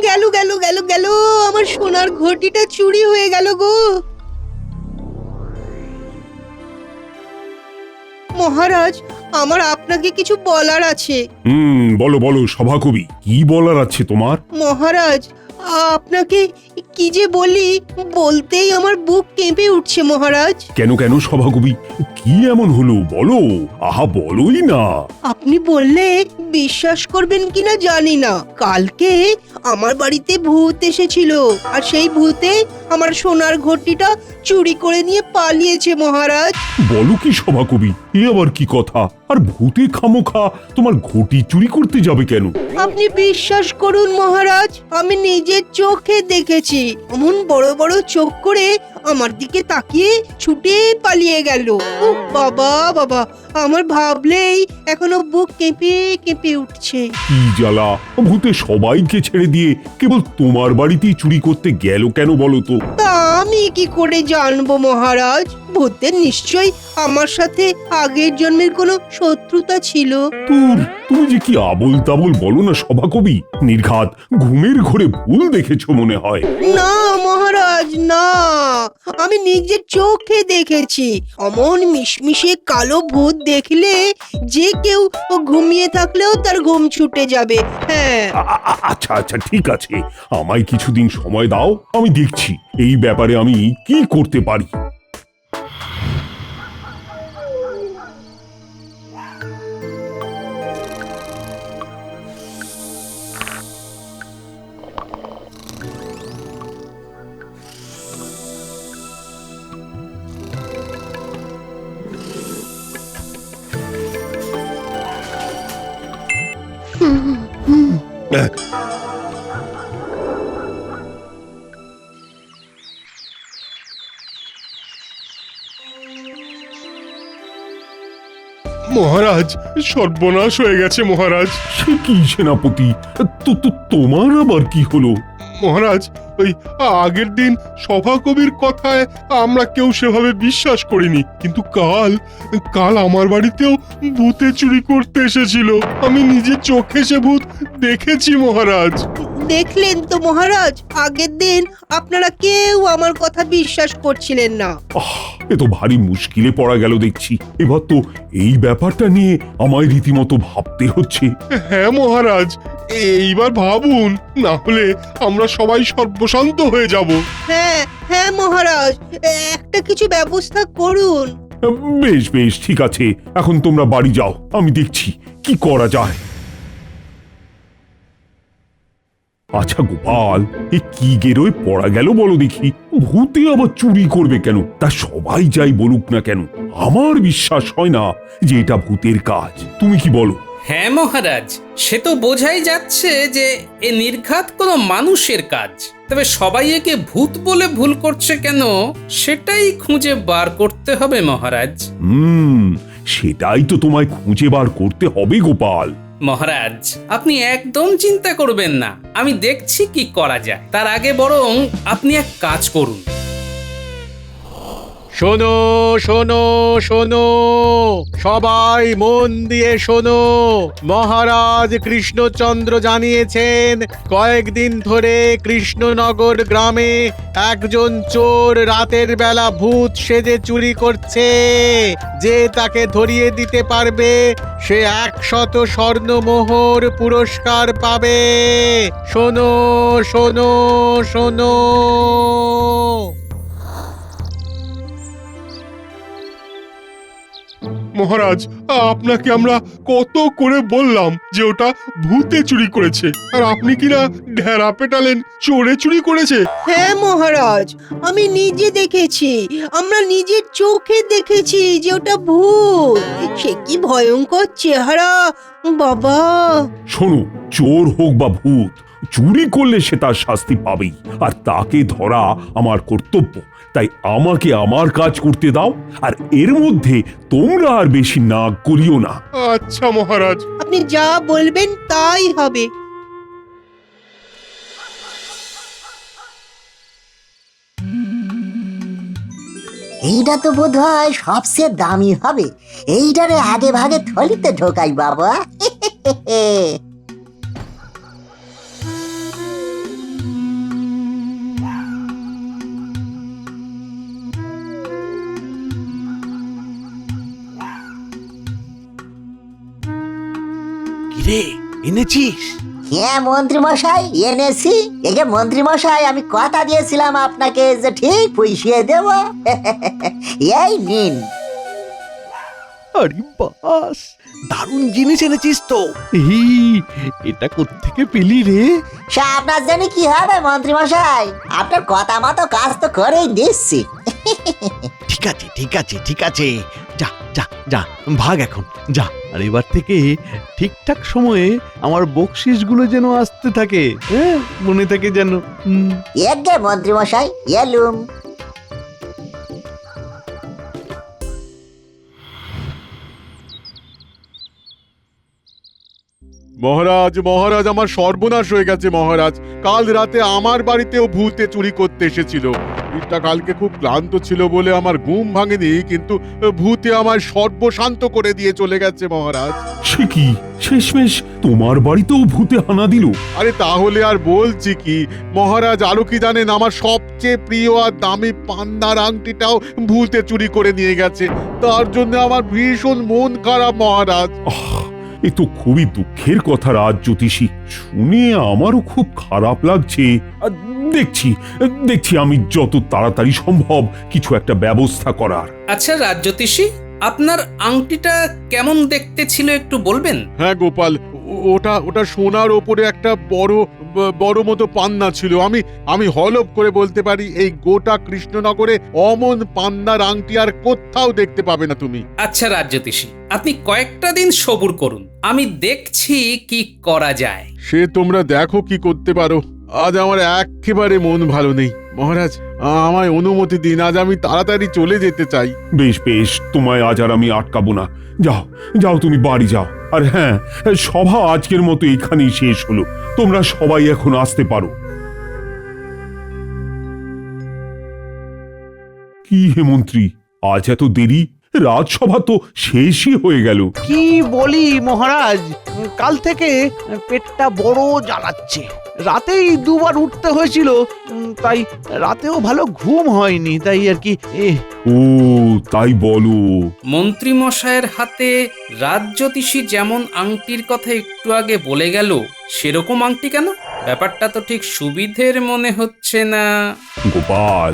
গেল গেল গেল গেল, আমার সোনার ঘটিটা চুরি হয়ে গেল গো। মহারাজ, আমার আপনাকে কিছু বলার আছে। বলো বলো সভাকবি, কি বলার আছে তোমার? মহারাজ, আপনাকে কি যে বলি, বলতেই আমার বুক কেঁপে উঠছে মহারাজ। কেন কেন সভাকবি, কি এমন হলো বলো, আহা বলোই না। আপনি বললে বিশ্বাস করবেন কিনা জানি না, কালকে আমার বাড়িতে ভূত এসেছিল, আর সেই ভূতে আমার সোনার ঘটিটা চুরি করে নিয়ে পালিয়েছে মহারাজ। বলো কি সভাকবি, এ আবার কি কথা? আর ভূতে খামোখা তোমার ঘটি চুরি করতে যাবে কেন? আপনি বিশ্বাস করুন মহারাজ, আমি নিজের চোখে দেখেছি। অমন বড় বড় চোখ করে আমার দিকে তাকিয়ে ছুটে পালিয়ে গেল। উফ, বাবা বাবা, আমার ভাবলেই এখনো বুক কেঁপে কেঁপে উঠছে। কি জ্বালা, ভূতে সবাইকে ছেড়ে দিয়ে কেবল তোমার বাড়িতেই চুরি করতে গেল কেন বলো তো? তা আমি কি করে জানবো মহারাজ? ভূতের নিশ্চয়ই আমার সাথে আগের জন্মের কোনো শত্রুতা ছিল। তুমি যে কি আবোল তাবোল বলো না সভাকবি, নির্ঘাত ঘুমের ঘোরে ভুল দেখেছো মনে হয়। না মহারাজ, না, আমি নিজের চোখে দেখেছি। অমন মিশমিশে কালো ভূত দেখলে যে কেউ ঘুমিয়ে থাকলেও তার ঘুম ছুটে যাবে। হ্যাঁ। আচ্ছা আচ্ছা ঠিক আছে, আমায় কিছুদিন সময় দাও, আমি দেখছি এই ব্যাপারে আমি কি করতে পারি। মহারাজ, সর্বনাশ হয়ে গেছে মহারাজ। সে কি সেনাপতি, তোমার আবার কি হলো? মহারাজ, ওই আগের দিন সভাকবির কথায় আমরা কেউ সেভাবে বিশ্বাস করিনি, কিন্তু কাল কাল আমার বাড়িতেও ভূতে চুরি করতে এসেছিল। আমি নিজের চোখে সে ভূত দেখেছি মহারাজ। দেখলেন তো মহারাজ, আগের দিন আপনারা কেউ আমার কথা বিশ্বাস করছিলেন না। এ তো ভারী মুশকিলে পড়া গেল দেখছি। এবার তো এই ব্যাপারটা নিয়ে আমায় রীতিমতো ভাবতে হচ্ছে। হ্যাঁ মহারাজ, এইবার ভাবুন, না হলে আমরা সবাই সর্বশান্ত হয়ে যাব। হ্যাঁ হ্যাঁ মহারাজ, একটা কিছু ব্যবস্থা করুন। বেশ বেশ ঠিক আছে, এখন তোমরা বাড়ি যাও, আমি দেখছি কি করা যায়। আচ্ছা গোপাল, এ কি গেরোয় পড়া গেল বলো দেখি? ভূতে আবার চুরি করবে কেন? তা সবাই যাই বলুক না কেন, আমার বিশ্বাস হয় না যে এটা ভূতের কাজ। তুমি কি বলো? হ্যাঁ মহারাজ, সে তো বোঝাই যাচ্ছে যে এ নির্ঘাত কোনো মানুষের কাজ। তবে সবাই একে ভূত বলে ভুল করছে কেন, সেটাই খুঁজে বার করতে হবে মহারাজ। সেটাই তো তোমায় খুঁজে বার করতে হবে গোপাল। মহারাজ, আপনি একদম চিন্তা করবেন না, আমি দেখছি কি করা যায়। তার আগে বরং আপনি এক কাজ করুন। শোনো শোনো শোনো, সবাই মন দিয়ে শোনো। মহারাজ কৃষ্ণচন্দ্র জানিয়েছেন, কয়েকদিন ধরে কৃষ্ণনগর গ্রামে একজন চোর রাতের বেলা ভূত সেজে চুরি করছে। যে তাকে ধরিয়ে দিতে পারবে সে 100 স্বর্ণমোহর পুরস্কার পাবে। শোনো শোনো শোনো। মহারাজ, আপনাকে আমরা কত করে বললাম যে ওটা ভূতে চুরি করেছে, আর আপনি কিনা ঢেরা পেটালেন চোরে চুরি করেছে। হ্যাঁ মহারাজ, আমি নিজে দেখেছি, আমরা নিজের চোখে দেখেছি যে ওটা ভূত। সে কি ভয়ঙ্কর চেহারা বাবা। শোনো, চোর হোক বা ভূত, চুরি করলে সে তার শাস্তি পাবেই, আর তাকে ধরা আমার কর্তব্য। তাই আমাকে আমার কাজ করতে দাও, আর এর মধ্যে তোমরা আর বেশি নাক করিও না। আচ্ছা মহারাজ। আপনি যা বলবেন তাই হবে। এইটা তো বোধ হয় সবচেয়ে দামি হবে। এইটারে আগে ভাগে থলিতে ঢোকাই বাবা। কিরে এনেছিস? হ্যাঁ মন্ত্রী মশাই, এনেছি। এই যে মন্ত্রী মশাই, আমি কথা দিয়েছিলাম আপনাকে যে ঠিক পুষিয়ে দেব। এই নিন। আরে বাস, দারুণ জিনিস এনেছিস তো। এই এটা কোত্থেকে পেলি রে? সে আপনার জানি কি হবে মন্ত্রী মশাই, আপনার কথা মতো কাজ তো করেই দিচ্ছি। ঠিক আছে ঠিক আছে ঠিক আছে, যা যা যা, ভাগ এখন যা। আর এবার থেকে ঠিকঠাক সময়ে আমার বকশিসগুলো যেন আসতে থাকে, হ্যাঁ মনে থাকে যেন। এগে মন্ত্রী মশাই, এলুম। মহারাজ মহারাজ, আমার সর্বনাশ হয়ে গেছে মহারাজ। কাল রাতে আমার বাড়িতেও ভূতে চুরি করতে এসেছিল। এটা কালকে খুব ক্লান্ত ছিল বলে আমার ঘুম ভাঙেনি, কিন্তু ভূতে আমার সর্বশান্ত করে দিয়ে চলে গেছে মহারাজ। সে কি, শেষমেশ তোমার বাড়িতেও ভূতে হানা দিল? আরে তাহলে আর বলছি কি মহারাজ, আরো কি জানেন, আমার সবচেয়ে প্রিয় আর দামি পান্নার আংটিটাও ভূতে চুরি করে নিয়ে গেছে। তার জন্য আমার ভীষণ মন খারাপ মহারাজ। এ তো খুবই দুঃখের কথা রাজ জ্যোতিষী, শুনে আমারও খুব খারাপ লাগছে। আর দেখছি দেখছি আমি যত তাড়াতাড়ি সম্ভব কিছু একটা ব্যবস্থা করার। আচ্ছা রাজজ্যোতিষী, আপনার আংটিটা কেমন দেখতে ছিল একটু বলবেন? হ্যাঁ গোপাল, ওটা ওটা সোনার ওপরে একটা বড় মতো পান্না ছিল। আমি হলফ করে বলতে পারি এই গোটা কৃষ্ণনগরে অমন পান্নার আংটি আর কোথাও দেখতে পাবে না তুমি। আচ্ছা রাজজ্যোতিষী, আপনি কয়েকটা দিন সবুর করুন, আমি দেখছি কি করা যায়। সে তোমরা দেখো কি করতে পারো। আজ আমার একেবারে মন ভালো নেই মহারাজ, আমায় অনুমতি দিন, আজ আমি তাড়াতাড়ি চলে যেতে চাই। বেশ বেশ, তোমায় আজ আর আমি আটকাবো না। যাও যাও, তুমি বাড়ি যাও। আর হ্যাঁ, সভা আজকের মতো এখানেই শেষ হলো। তোমরা সবাই এখন আসতে পারো। কি হে মন্ত্রী, আজ এত দেরি? রাজসভা তো শেষই হয়ে গেল। কি বলি মহারাজ, কাল থেকে পেটটা বড় জ্বালাচ্ছে। রাতেই দুবার উঠতে হয়েছিল, তাই রাতেও ভালো ঘুম হয়নি, তাই আর কি। ও তাই বলো? মন্ত্রী মশাইয়ের হাতে রাজজ্যোতিষী যেমন আংটির কথা একটু আগে বলে গেল, সেরকম আংটি কেন? ব্যাপারটা তো ঠিক সুবিধের মনে হচ্ছে না। গোপাল,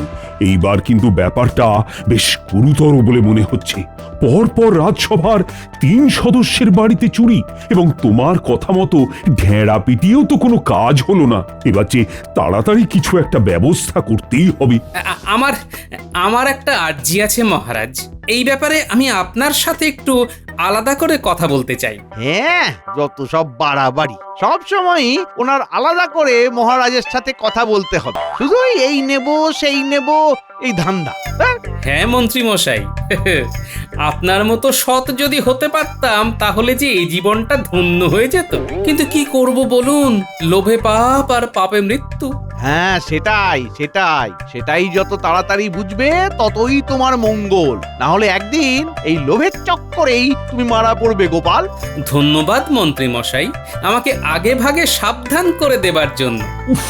এইবার কিন্তু ব্যাপারটা বেশ গুরুতর বলে মনে হচ্ছে। পরপর রাজসভার 3 সদস্যের বাড়িতে চুরি, এবং তোমার কথা মতো ঢেঁড়া পিটিয়েও তো কোনো কাজ হলো না। এবার যে তাড়াতাড়ি কিছু একটা ব্যবস্থা করতেই হবে। আমার একটা আর্জি আছে মহারাজ, এই ব্যাপারে আমি আপনার সাথে একটু আলাদা করে কথা বলতে চাই। হ্যাঁ, যত সব বাড়াবাড়ি, সব সময়ই ওনার আলাদা করে মহারাজের সাথে কথা বলতে হবে। শুধু এই নেব সেই নেব, এই ধান্দা। হ্যাঁ মন্ত্রী মশাই, আপনার মতো সৎ যদি হতে পারতাম তাহলে যে এই জীবনটা ধন্য হয়ে যেত। কিন্তু কি করব বলুন, লোভে পাপ আর পাপে মৃত্যু। হ্যাঁ সেটাই সেটাই সেটাই, যত তাড়াতাড়ি বুঝবে ততই তোমার মঙ্গল। না হলে একদিন এই লোভের চক্করেই তুমি মারা পড়বে গোপাল। ধন্যবাদ মন্ত্রী মশাই, আমাকে আগে ভাগে সাবধান করে দেবার জন্য। উফ,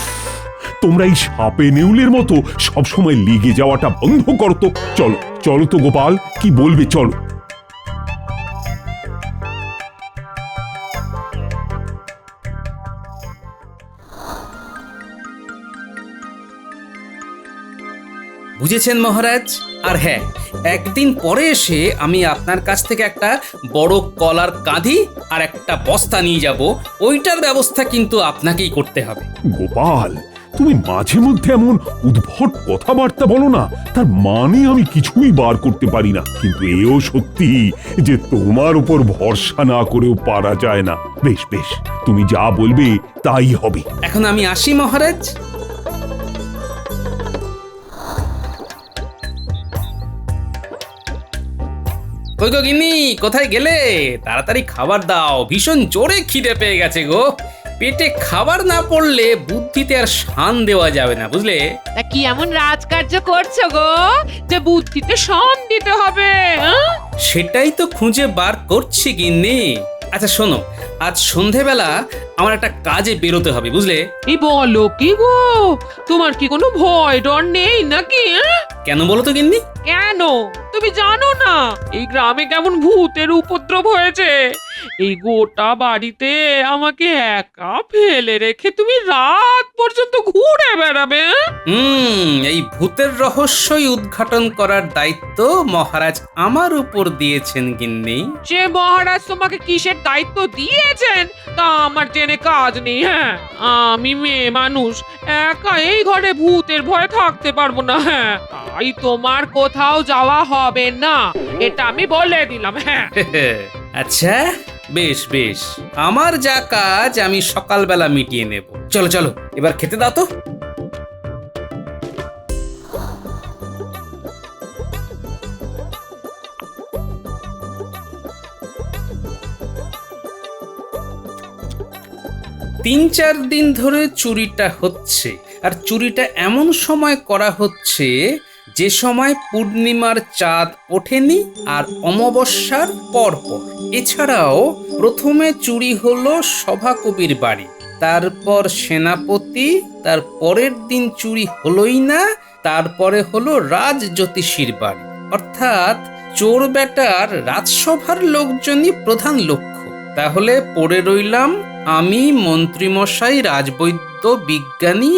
তোমরা এই সাপে নেউলের মতো সবসময় লেগে যাওয়াটা বন্ধ করতো। চলো চলো তো গোপাল, কি বলবে, চলো। বুঝেছেন মহারাজ? আর হ্যাঁ, একদিন পরে এসে আমি আপনার কাছ থেকে একটা বড় কলার কাঁধি আর একটা বস্তা নিয়ে যাব। ওইটার ব্যবস্থা কিন্তু আপনাকেই করতে হবে। গোপাল, তুমি মাঝে মধ্যে এমন উদ্ভট কথাবার্তা বলো না, তার মানে আমি কিছুই বার করতে পারি না। কিন্তু এও সত্যি যে তোমার উপর ভরসা না করেও পারা যায় না। বেশ বেশ, তুমি যা বলবে তাই হবে। এখন আমি আসি মহারাজ। কই গো গিন্নি, কোথায় গেলে? তাড়াতাড়ি খাবার দাও, ভীষণ জোরে খিদে পেয়ে গেছে গো। পেটে খাবার না পড়লে বুদ্ধিতে আর শান দেওয়া যাবে না, বুঝলে? তা কি এমন রাজকার্য করছো গো যে বুদ্ধিতে শান দিতে হবে? সেটাই তো খুঁজে বার করছি গিন্নি। আচ্ছা শোনো, আজ সন্ধেবেলা আমার একটা কাজে বেরোতে হবে, বুঝলে? এই বলো কি গো, তোমার কি কোনো ভয় ডর নেই নাকি? কেন বলো তো গিন্নি? কেন তুমি জানো না এই গ্রামে কেমন ভূতের উপদ্রব হয়েছে? এই গোটা বাড়িতে আমাকে একা ফেলে রেখে তুমি রাত পর্যন্ত ঘুরে বেড়াবে? এই ভূতের রহস্যই উদ্ঘাটন করার দায়িত্ব মহারাজ আমার উপর দিয়েছেন গিন্নি। যে মহারাজ তোমাকে কিসের দায়িত্ব দিয়েছেন তা আমার জেনে কাজ নেই। হ্যাঁ, আমি মেয়ে মানুষ, একা এই ঘরে ভূতের ভয়ে থাকতে পারবো না। হ্যাঁ, তাই তোমার কোথাও যাওয়া হবে না, এটা আমি বলে দিলাম। হ্যাঁ, আচ্ছা, বেশ বেশ, আমার যা কাজ আমি সকালবেলা মিটিয়ে নেব। চলো চলো, এবার খেতে দাও তো। তিন চার দিন ধরে চুরিটা হচ্ছে, আর চুরিটা এমন সময় করা হচ্ছে যে সময় পূর্ণিমার চাঁদ ওঠেনি আর অমাবস্যার পরপর। এছাড়াও প্রথমে চুরি হলো সভাকবির বাড়ি, তারপর সেনাপতি, তার পরের দিন চুরি হলোই না, তারপরে হলো রাজ জ্যোতিষীর বাড়ি। অর্থাৎ চোর বেটার রাজসভার লোকজনই প্রধান লক্ষ্য। তাহলে পড়ে রইলাম আমি, মন্ত্রীমশাই, রাজবৈদ্য, বিজ্ঞানী।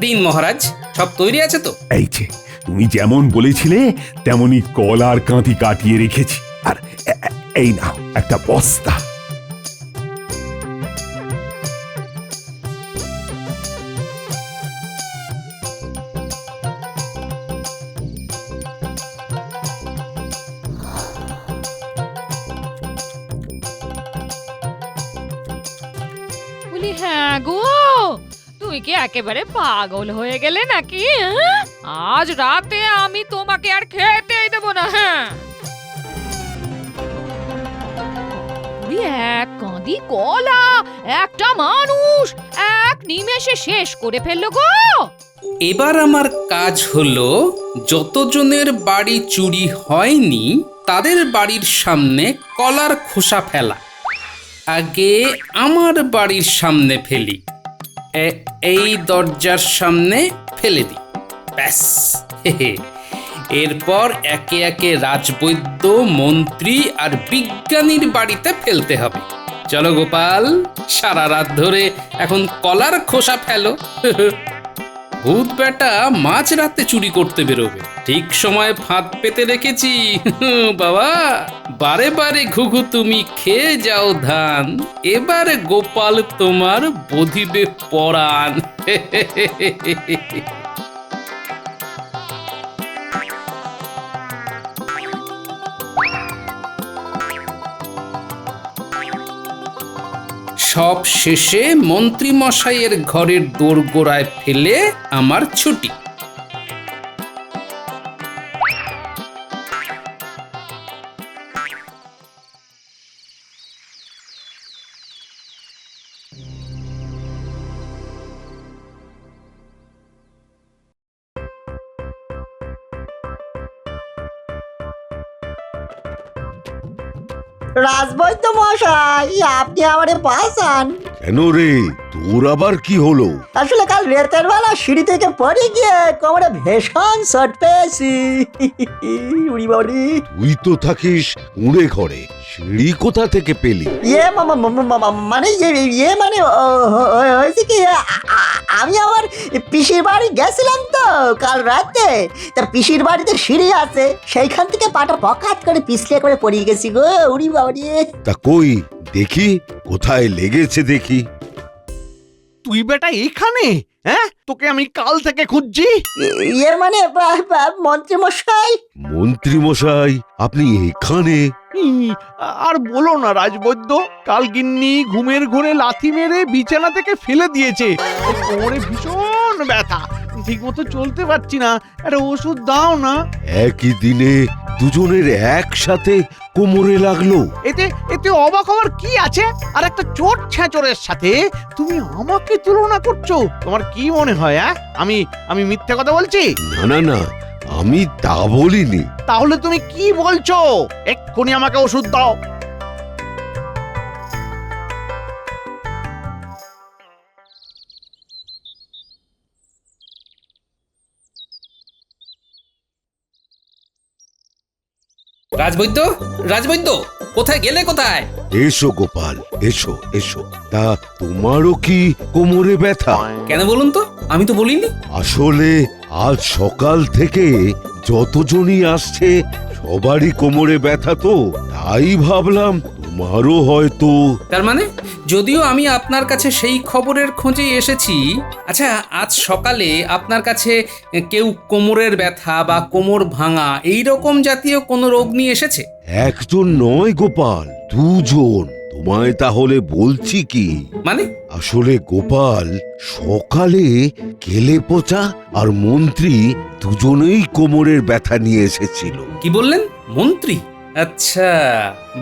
দিন মহারাজ, সব তৈরি আছে তো? এই যে তুমি যেমন বলেছিলে তেমনি কলার কাঁথি কাটিয়ে রেখেছি। আর এই নাও একটা বস্তা। বলি হ্যাঁ গো, তুমি কি একেবারে পাগল হয়ে গেলে নাকি? হ্যাঁ? আজ রাতে আমি তোমাকে আর খেতেই দেবো না। হ্যাঁ, এক কাঁদি কলা একটা মানুষ এক নিমেষে শেষ করে ফেললো গো। এবার আমার কাজ হলো যতজনের বাড়ি চুরি হয়নি তাদের বাড়ির সামনে কলার খোসা ফেলা। আগে আমার বাড়ির সামনে ফেলি, এই দরজার সামনে ফেলে দিই, ব্যাস। এরপর একে একে রাজবৈদ্য, মন্ত্রী আর বিজ্ঞানীর বাড়িতে ফেলতে হবে। চলো গোপাল, সারা রাত ধরে এখন কলার খোসা ফেলো। ভূত বেটা মাঝ রাতে চুরি করতে বেরোবে, ঠিক সময় ফাঁদ পেতে রেখেছি। বাবা, বারে বারে ঘুঘু তুমি খেয়ে যাও ধান, এবারে গোপাল তোমার বধিবে পরাণ। সব শেষে মন্ত্রী মশাইয়ের ঘরের দোরগোড়ায় ফেলে আমার ছুটি। রাজবৈদ্য মশাই, আপনি আমারে বাঁচান। কেন রে, তোর আবার কি হলো? আসলে কাল রাতের বেলা সিঁড়ি থেকে পড়ে গিয়ে কোমরে ভীষণ চোট পেয়েছি। উড়ি বাড়ি, তুই তো থাকিস উড়ে ঘরে, সিঁড়ি কোথা থেকে পেলি? মানে হয়েছে কি, আমি আমার পিসির বাড়ি গেছিলাম তো কাল রাতে। তা পিসির বাড়িতে সিঁড়ি আছে, সেইখান থেকে পাটা পকাত করে পিছলে করে পড়ে গেছি গো। উড়ি বাড়ি, তা কই দেখি, কোথায় লেগেছে দেখি। তুই বেটা এখানে? হ্যাঁ, তোকে আমি কাল থেকে খুঁজছি। মানে মন্ত্রী মশাই। মন্ত্রী মশাই, আপনি এখানে? আর বলো না রাজবৈদ্য, কাল গিন্নি ঘুমের ঘোরে লাথি মেরে বিছানা থেকে ফেলে দিয়েছে। কোমরে ভীষণ ব্যথা, ঠিক মতো চলতে পারছি না, একটা ওষুধ দাও না। একই দিনে দুজনের একসাথে কোমরে লাগলো। এতে এতে অবাক হওয়ার কি আছে? আর একটা চোট ছেঁচড়ের সাথে তুমি আমাকে তুলনা করছো? তোমার কি মনে হয় আমি মিথ্যে কথা বলছি? না না না, আমি তা বলিনি। তাহলে তুমি কি বলছো? এক্ষুনি আমাকে ওষুধ দাও। রাজবৈদ্য, রাজবৈদ্য, কোথায় গেলে কোথায়? এসো গোপাল, এসো এসো। তা তোমারও কি কোমরে ব্যথা? কেন বলুন তো, আমি তো বলিনি। আসলে আজ সকাল থেকে যতজনই আসছে সবারই কোমরে ব্যথা, তো তাই ভাবলাম তোমারও হয়তো। তার মানে যদিও আমি আপনার কাছে সেই খবরের খোঁজেই এসেছি। আচ্ছা, আজ সকালে আপনার কাছে কেউ কোমরের ব্যথা বা কোমর ভাঙা এই রকম জাতীয় কোনো রোগ নিয়ে এসেছে? একজন নয় গোপাল, দুজন। তোমায় তাহলে বলছি কি, মানে? আসলে গোপাল সকালে কেলে পচা আর মন্ত্রী দুজনেই কোমরের ব্যথা নিয়ে এসেছিল। কি বললেন? মন্ত্রী? আচ্ছা,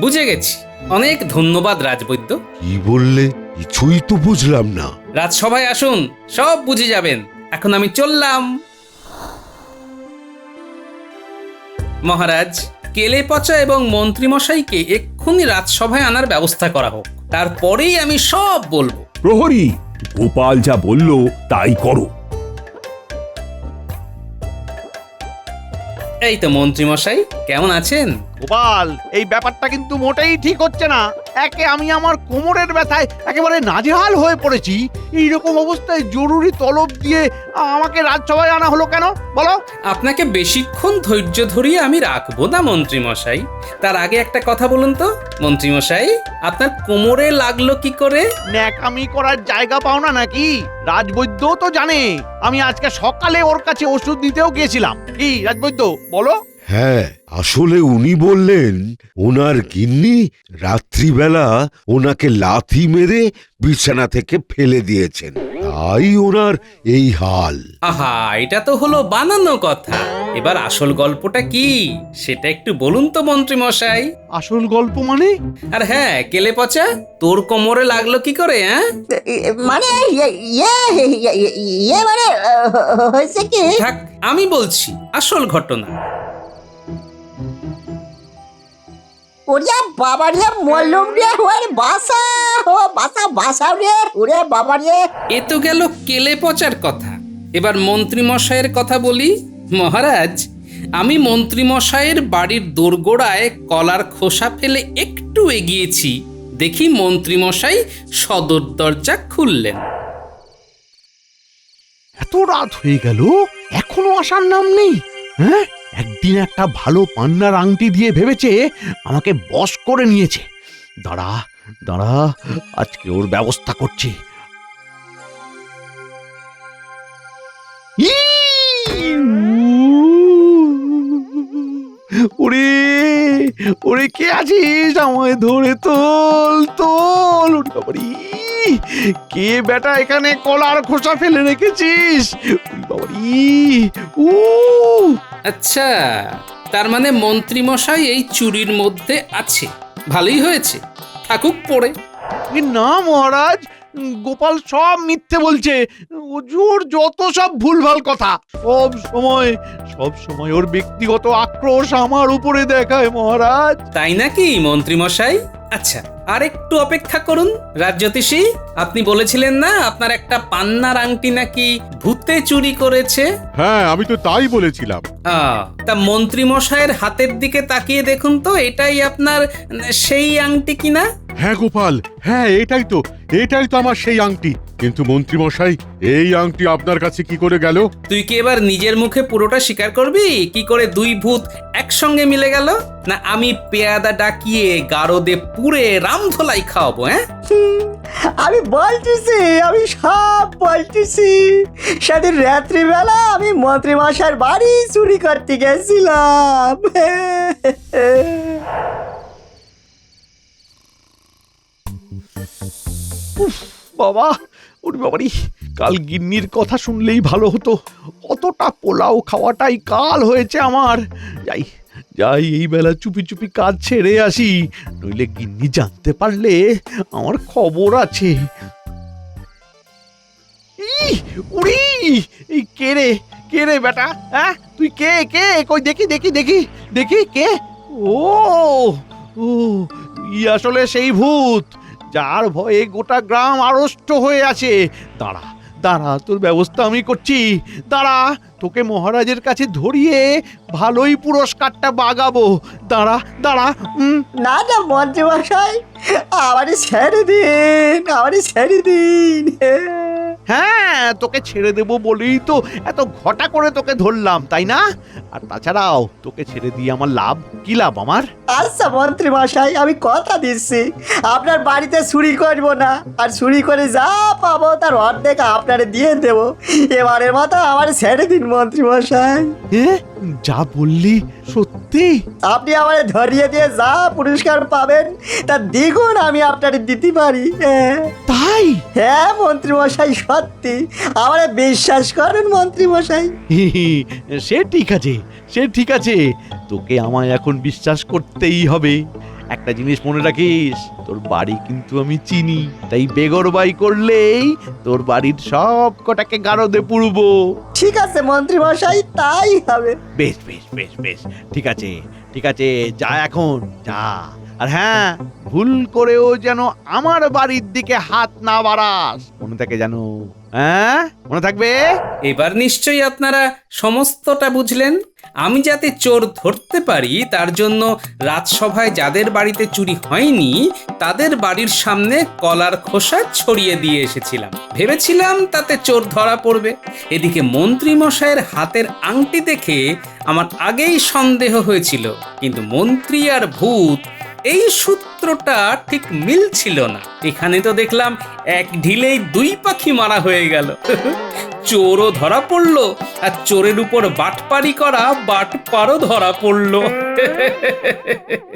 বুঝে গেছি। অনেক ধন্যবাদ রাজবৈদ্য। কি বললে? কিছুই তো বুঝলাম না। রাজসভায় আসুন, সব বুঝে যাবেন। এখন আমি চললাম। মহারাজ, কেলে পচা এবং মন্ত্রীমশাইকে এক্ষুনি রাজসভায় আনার ব্যবস্থা করা হোক, তারপরেই আমি সব বলবো। প্রহরী, গোপাল যা বলল তাই করো। এই তো মন্ত্রীমশাই, কেমন আছেন? গোপাল, এই ব্যাপারটা কিন্তু মোটেই ঠিক হচ্ছে না। একে আমি আমার কোমরের ব্যথায় একেবারে নাজেহাল হয়ে পড়েছি, এইরকম অবস্থায় জরুরি তলব দিয়ে আমাকে রাজসভায় আনা হলো কেন বলো? আপনাকে বেশিক্ষণ ধৈর্য ধরিয়ে আমি রাখবো না মন্ত্রীমশাই। তার আগে একটা কথা বলুন তো মন্ত্রীমশাই, আপনার কোমরে লাগলো কি করে? ন্যাকামি করার জায়গা পাও না নাকি? রাজবৈদ্য তো জানে আমি আজকে সকালে ওর কাছে ওষুধ দিতেও গিয়েছিলাম। কি রাজবৈদ্য, বলো? হ্যাঁ, আসলে উনি বললেন ওনার গিন্নি রাত্রিবেলা ওনাকে লাথি মেরে বিছানা থেকে ফেলে দিয়েছেন, তাই ওনার এই হাল। আহা, এটা তো হলো বানানো কথা। এবার আসল গল্পটা কি সেটা একটু বলুন তো মন্ত্রীমশাই। আসল গল্প মানে? আর হ্যাঁ, কেলে পচা, তোর কোমরে লাগলো কি করে? হ্যাঁ, মানে মানে হয়েছে কি, থাক, আমি বলছি আসল ঘটনা। ওরে বাবা রে, মল্লুম রে, ওরে বাসা, ও বাসা বাসা রে, ওরে বাবা রে। এ তো গেল কেলে পচার কথা। এবার মন্ত্রীমশাইয়ের কথা বলি। মহারাজ, আমি মন্ত্রীমশাইয়ের বাড়ির দোরগোড়ায় কলার খোসা ফেলে একটু এগিয়েছি, দেখি মন্ত্রীমশাই সদর দরজা খুললেন। এত রাত হয়ে গেল, এখনো আসার নাম নেই। হ্যাঁ, একদিন একটা ভালো পান্নার আংটি দিয়ে ভেবেছে আমাকে বশ করে নিয়েছে। দাঁড়া দাঁড়া, আজকে ওর ব্যবস্থা করছি। ওরে ওরে, কে আছিস? আমায় ধরে তোল তোল। ওরে বাবারি, কে বেটা এখানে কলার খোসা ফেলে রেখেছিস? ওরে বাবারি, উ আচ্ছা, তার মানে মন্ত্রীমশাই এই চুরির মধ্যে আছে। ভালোই হয়েছে, থাকুক পড়ে। না মহারাজ, গোপাল সব মিথ্যে বলছে। ওর যত সব ভুলভাল কথা, সব সময় ওর ব্যক্তিগত আক্রোশ আমার উপরে দেখায় মহারাজ। তাই নাকি মন্ত্রীমশাই? আচ্ছা, আর একটু অপেক্ষা করুন। রাজজ্যোতিষী, আপনি বলেছিলেন না আপনার একটা পান্নার আংটি নাকি ভূতে চুরি করেছে? হ্যাঁ, আমি তো তাই বলেছিলাম। তা মন্ত্রীমশাইয়ের হাতের দিকে তাকিয়ে দেখুন তো, এটাই আপনার সেই আংটি কিনা? হ্যাঁ গোপাল, হ্যাঁ এটাই তো আমার সেই আংটি। কিন্তু মন্ত্রী মশাই, এই আংটি আপনার কাছে কি করে গেল? তুই কি এবার নিজের মুখে পুরোটা স্বীকার করবি কি করে দুই ভূত একসঙ্গে মিলে গেল? না আমি পেয়াদা ডাকিয়ে গারদে পুরে রামধলাই খাওয়াবো? হ্যাঁ, আমি বলতেছি, আমি সব বলতেছি। সেদিন রাত্রিবেলা আমি মন্ত্রী মশাইয়ের বাড়ি চুরি করতে গেছিলাম। বাবা, ওরে বাবারি, কাল গিন্নির কথা শুনলেই ভালো হতো। অতটা পোলাও খাওয়াটাই কাল হয়েছে আমার। যাই যাই, এই বেলা চুপি চুপি কাজ ছেড়ে আসি, নইলে গিন্নি জানতে পারলে আমার খবর আছে। উড়ি, এই কে রে বেটা? হ্যাঁ, তুই কে? কই দেখি দেখি দেখি দেখি কে? ও ও, তুই আসলে সেই ভূত যার ভয়ে গোটা গ্রাম আড়ষ্ট হয়ে আছে। দাঁড়া দাঁড়া, তোর ব্যবস্থা আমি করছি। দাঁড়া, তোকে মহারাজের কাছে ধরিয়ে ভালোই পুরস্কারটা বাগাবো। দাঁড়া দাঁড়া। না না মন্ত্রী মশাই, আমারই ছেড়ে দিন, আমারই ছেড়ে দিন। হ্যাঁ, তোকে ছেড়ে দেবো বলেই তো এত ঘটা করে তোকে ধরলাম, তাই না? আর তাছাড়াও তোকে ছেড়ে দিয়ে আমার লাভ কি? লাভ আমার? আচ্ছা মন্ত্রী মশাই, আমি কথা দিচ্ছি আপনার বাড়িতে চুরি করবো না, আর চুরি করে যা পাবো তার অর্ধেক আপনারে দিয়ে দেবো। এবারের মতো আমার ছেড়ে দিন মন্ত্রী মশাই। যা বললি সত্যি? আপনি আমারে ধরিয়ে দিয়ে যা পুরস্কার পাবেন তার দ্বিগুণ আমি আপনারে দিতে পারি। তাই? হ্যাঁ মন্ত্রী মশাই, সত্যি আমারে বিশ্বাস করেন মন্ত্রী মশাই। সে ঠিক আছে, সে ঠিক আছে, তোকে আমায় এখন বিশ্বাস করতেই হবে। একটা জিনিস মনে রাখিস, তোর বাড়ি কিন্তু আমি চিনি, তাই বেগরবাই করলেই তোর বাড়ির সব কটাকে গারদে পুড়বো। ঠিক আছে মন্ত্রী মশাই, তাই হবে। বেশ বেশ বেশ বেশ, ঠিক আছে ঠিক আছে, যা এখন যা। আর হ্যাঁ, ভুল করেও যেন আমার বাড়ির দিকে হাত না বাড়াস, মনে থাকে যেন। হ্যাঁ, মনে থাকবে? এবার নিশ্চয়ই আপনারা সমস্তটা বুঝলেন। আমি যাতে চোর ধরতে পারি তার জন্য রাজসভায় যাদের বাড়িতে চুরি হয়নি তাদের বাড়ির সামনে কলার খোসা ছড়িয়ে দিয়ে এসেছিলাম। ভেবেছিলাম তাতে চোর ধরা পড়বে। এদিকে মন্ত্রী মশাইয়ের হাতের আংটি দেখে আমার আগেই সন্দেহ হয়েছিল, কিন্তু মন্ত্রী আর ভূত এই সূত্রটা ঠিক মিলছিল না। এখানে তো দেখলাম এক ঢিলেই দুই পাখি মারা হয়ে গেল। চোরও ধরা পড়লো, আর চোরের উপর বাটপারি করা বাটপারও ধরা পড়লো।